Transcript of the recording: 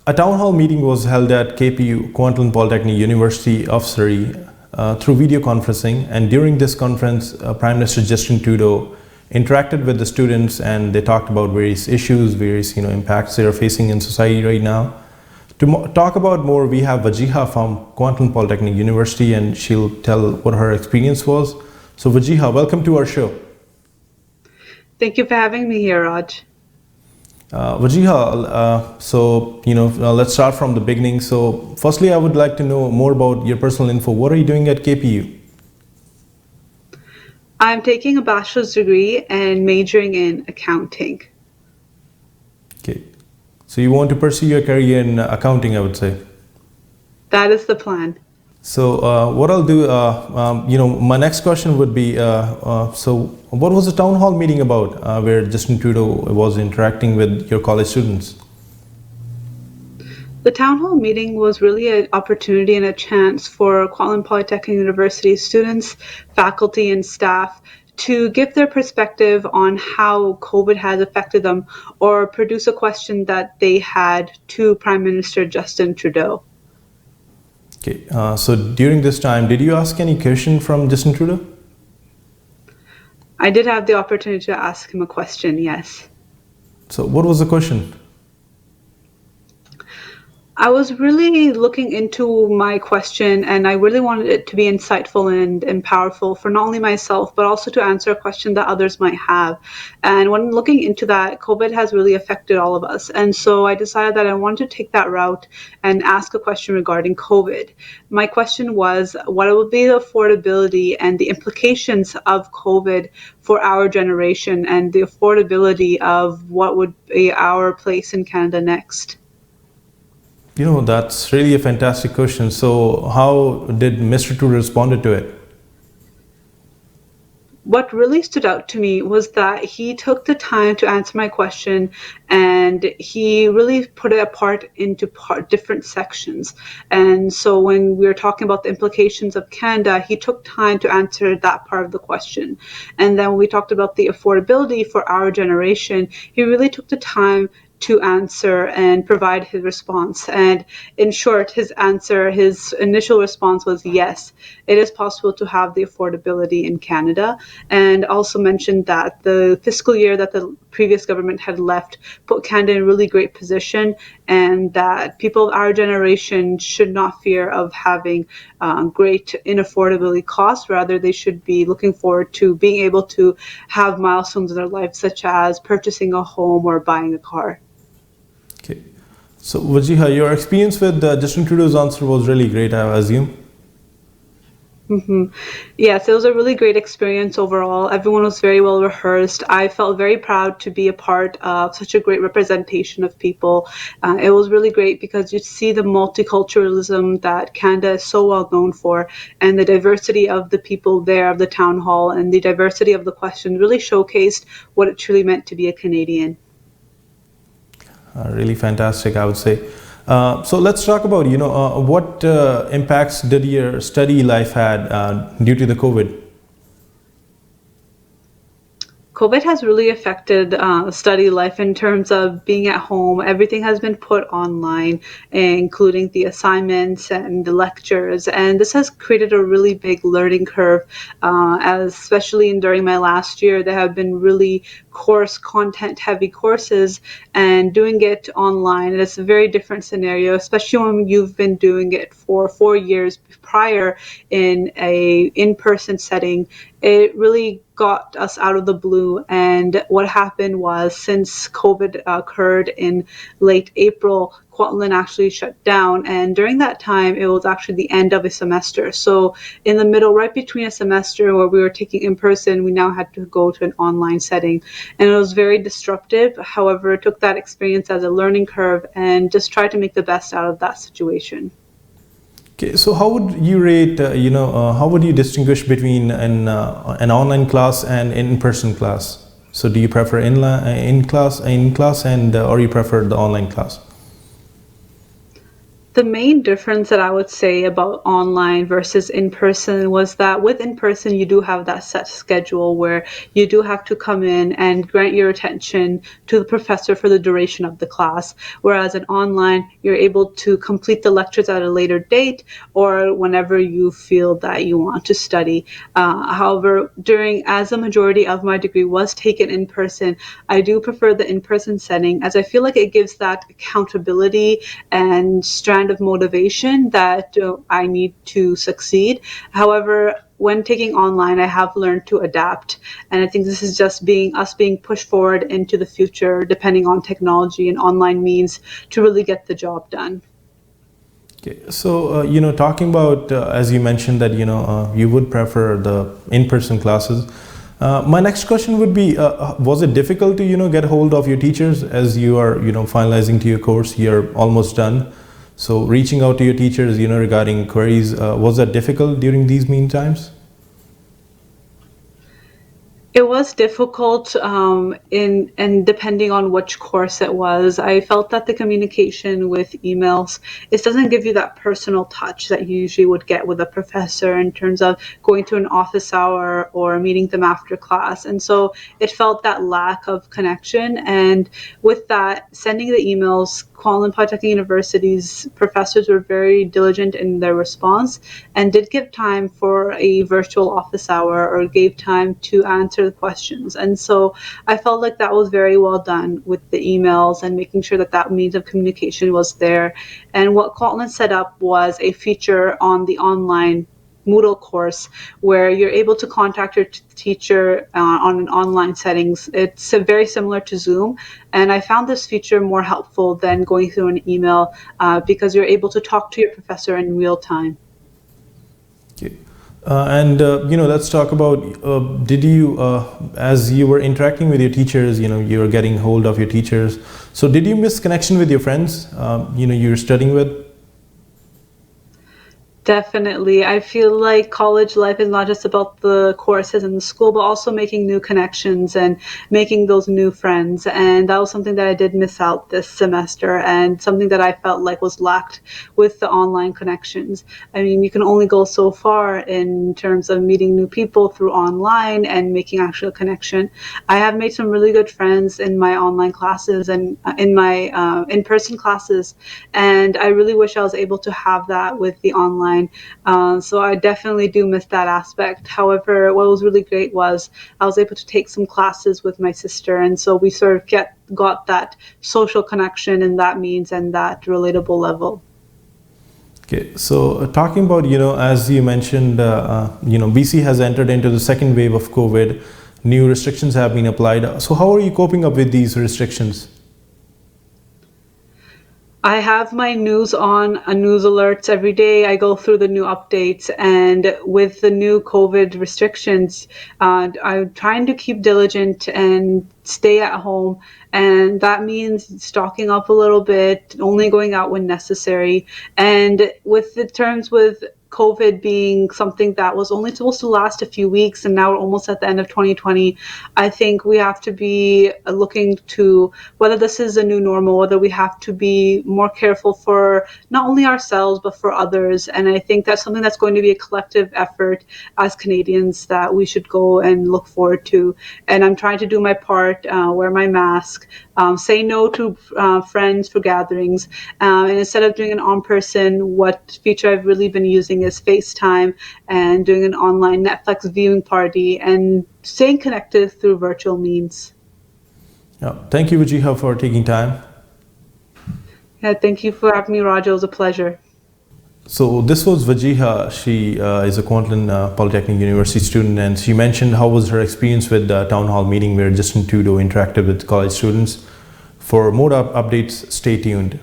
A town hall meeting was held at KPU, Kwantlen Polytechnic University of Surrey, through video conferencing, and during this conference, Prime Minister Justin Trudeau interacted with the students and they talked about various issues, various impacts they are facing in society right now. To talk about more, we have Wajeeha from Kwantlen Polytechnic University and she'll tell what her experience was. So Wajeeha, welcome to our show. Thank you for having me here, Raj. Wajeeha, let's start from the beginning. So firstly, I would like to know more about your personal info. What are you doing at KPU? I'm taking a bachelor's degree and majoring in accounting. Okay. So you want to pursue your career in accounting, I would say. That is the plan. So what I'll do, my next question would be, so what was the town hall meeting about where Justin Trudeau was interacting with your college students? The town hall meeting was really an opportunity and a chance for Kwantlen Polytechnic University students, faculty, and staff to give their perspective on how COVID has affected them or produce a question that they had to Prime Minister Justin Trudeau. Okay, so during this time, did you ask any question from Justin Trudeau? I did have the opportunity to ask him a question, yes. So what was the question? I was really looking into my question and I really wanted it to be insightful and powerful for not only myself, but also to answer a question that others might have. And when looking into that, COVID has really affected all of us. And so I decided that I wanted to take that route and ask a question regarding COVID. My question was, what would be the affordability and the implications of COVID for our generation and the affordability of what would be our place in Canada next? That's really a fantastic question. So how did Mr. Trudeau respond to it? What really stood out to me was that he took the time to answer my question and he really put it apart into different sections. And so when we were talking about the implications of Canada, he took time to answer that part of the question. And then when we talked about the affordability for our generation, he really took the time to answer and provide his response. And in short, his initial response was yes, it is possible to have the affordability in Canada, and also mentioned that the fiscal year that the previous government had left put Canada in a really great position, and that people of our generation should not fear of having great inaffordability costs. Rather, they should be looking forward to being able to have milestones in their life, such as purchasing a home or buying a car. Okay. So, Wajeeha, your experience with Justin Trudeau's answer was really great, I assume. Mm-hmm. Yes, it was a really great experience overall. Everyone was very well rehearsed. I felt very proud to be a part of such a great representation of people. It was really great because you see the multiculturalism that Canada is so well known for, and the diversity of the people there, of the town hall, and the diversity of the questions really showcased what it truly meant to be a Canadian. Really fantastic, I would say. So let's talk about, what impacts did your study life had due to the COVID? COVID has really affected study life in terms of being at home. Everything has been put online, including the assignments and the lectures. And this has created a really big learning curve, especially during my last year. There have been really content heavy courses, and doing it online, it's a very different scenario, especially when you've been doing it for 4 years prior in a in-person setting. It really got us out of the blue. And what happened was, since COVID occurred in late April, Kwantlen actually shut down. And during that time, it was actually the end of a semester. So in the middle, right between a semester where we were taking in person, we now had to go to an online setting. And it was very disruptive. However, I took that experience as a learning curve and just tried to make the best out of that situation. Okay, so how would you rate, how would you distinguish between an online class and an in-person class? So do you prefer in class, and or you prefer the online class? The main difference that I would say about online versus in person was that with in person, you do have that set schedule where you do have to come in and grant your attention to the professor for the duration of the class. Whereas in online, you're able to complete the lectures at a later date or whenever you feel that you want to study. However, as a majority of my degree was taken in person, I do prefer the in person setting as I feel like it gives that accountability and strand of motivation that I need to succeed. However, when taking online, I have learned to adapt. And I think this is just us being pushed forward into the future, depending on technology and online means to really get the job done. Okay. So, talking about, as you mentioned that, you would prefer the in-person classes. My next question would be, was it difficult to, get hold of your teachers as you are, finalizing to your course, you're almost done. So reaching out to your teachers, regarding queries, was that difficult during these mean times? It was difficult and depending on which course it was. I felt that the communication with emails, it doesn't give you that personal touch that you usually would get with a professor in terms of going to an office hour or meeting them after class. And so it felt that lack of connection. And with that, sending the emails, Kwantlen Polytechnic University's professors were very diligent in their response and did give time for a virtual office hour or gave time to answer the questions. And so I felt like that was very well done with the emails and making sure that that means of communication was there. And what Kwantlen set up was a feature on the online Moodle course where you're able to contact your teacher on an online settings. It's very similar to Zoom, and I found this feature more helpful than going through an email because you're able to talk to your professor in real time. Okay. Let's talk about, did you, as you were interacting with your teachers, you were getting hold of your teachers. So did you miss connection with your friends, you're studying with? Definitely. I feel like college life is not just about the courses in the school, but also making new connections and making those new friends. And that was something that I did miss out this semester and something that I felt like was lacked with the online connections. I mean, you can only go so far in terms of meeting new people through online and making actual connection. I have made some really good friends in my online classes and in my in-person classes. And I really wish I was able to have that with the online. So I definitely do miss that aspect. However, what was really great was I was able to take some classes with my sister, and so we sort of got that social connection in that means and that relatable level. Okay, so talking about, as you mentioned, BC has entered into the second wave of COVID. New restrictions have been applied. So how are you coping up with these restrictions? I have my news on, news alerts every day. I go through the new updates, and with the new COVID restrictions, I'm trying to keep diligent and stay at home. And that means stocking up a little bit, only going out when necessary. And with the terms with COVID being something that was only supposed to last a few weeks, and now we're almost at the end of 2020, I think we have to be looking to whether this is a new normal, whether we have to be more careful for not only ourselves, but for others. And I think that's something that's going to be a collective effort as Canadians that we should go and look forward to. And I'm trying to do my part, wear my mask, say no to friends for gatherings. And instead of doing an on-person, what feature I've really been using is FaceTime and doing an online Netflix viewing party and staying connected through virtual means. Yeah. Thank you, Wajeeha, for taking time. Yeah, thank you for having me, Raja. It was a pleasure. So this was Wajeeha. She is a Kwantlen Polytechnic University student, and she mentioned how was her experience with the Townhall meeting where Justin Trudeau interacted with college students. For more updates, stay tuned.